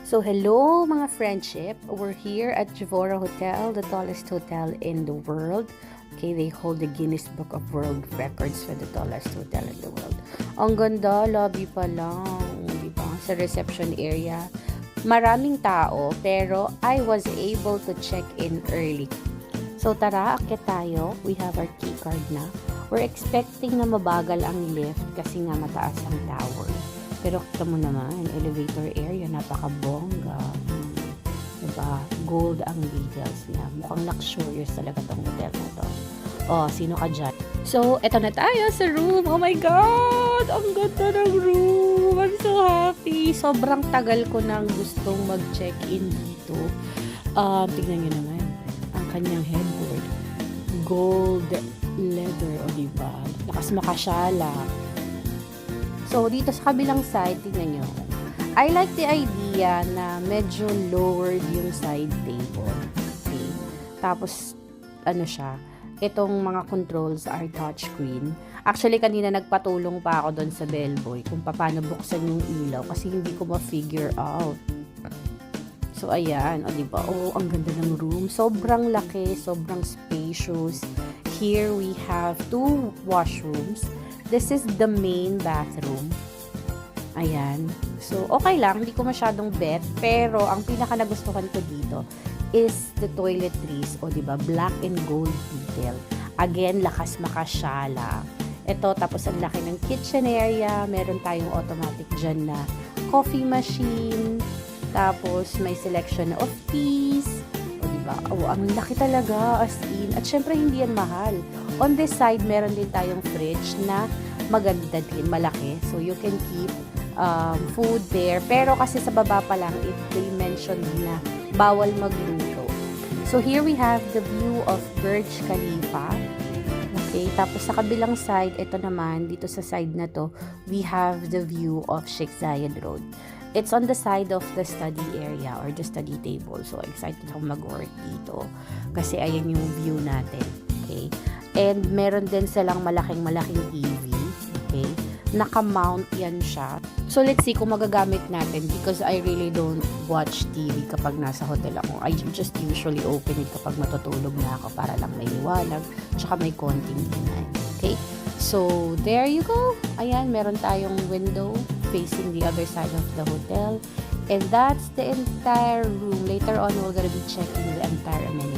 So hello mga friendship, we're here at Juvora Hotel, the tallest hotel in the world. Okay, they hold the Guinness Book of World Records for the tallest hotel in the world. Ang ganda, lobby pa lang, di ba? Sa reception area. Maraming tao, pero I was able to check in early. So tara, akyat tayo. We have our key card na. We're expecting na mabagal ang lift kasi nga mataas ang tower. Pero kita mo naman, elevator area, napakabongga. Diba? Gold ang details niya. Mukhang luxurious talaga tong hotel na to. Oh, sino ka dyan? So, eto na tayo sa room. Oh my God! Ang ganda ng room! I'm so happy. Sobrang tagal ko nang gustong mag-check-in dito. Tignan nyo naman. Ang kanyang headboard. Gold leather, o diba? Lakas makasyala. So, dito sa kabilang side, tingnan nyo. I like the idea na medyo lowered yung side table. Okay. Tapos, ano siya, itong mga controls are touchscreen. Actually, kanina nagpatulong pa ako doon sa bellboy kung paano buksan yung ilaw kasi hindi ko ma-figure out. So, ayan. O, diba? Oh, ang ganda ng room. Sobrang laki, sobrang spacious. Here, we have 2 washrooms. This is the main bathroom. Ayan. So, okay lang. Hindi ko masyadong bet. Pero, ang pinaka nagustuhan ko dito is the toiletries. O, diba? Black and gold detail. Again, lakas makasyala. Ito, tapos ang laki ng kitchen area. Meron tayong automatic dyan na coffee machine. Tapos, may selection of teas. O, diba? Oh, ang laki talaga. As in. At syempre, hindi yan mahal. On this side, meron din tayong fridge na maganda din, malaki. So, you can keep food there. Pero kasi sa baba pa lang, they mentioned na bawal magluto. So, here we have the view of Burj Khalifa. Okay, tapos sa kabilang side, ito naman, dito sa side na to, we have the view of Sheikh Zayed Road. It's on the side of the study area or the study table. So, excited akong mag-work dito. Kasi ayan yung view natin. Okay. And meron din silang malaking TV. Okay. Naka-mount yan siya. So, let's see kung magagamit natin because I really don't watch TV kapag nasa hotel ako. I just usually open it kapag matutulog na ako para lang may liwanag tsaka may konting ingay. Okay. So, there you go. Ayan, meron tayong window facing the other side of the hotel. And that's the entire room. Later on, we're gonna be checking the entire amenity.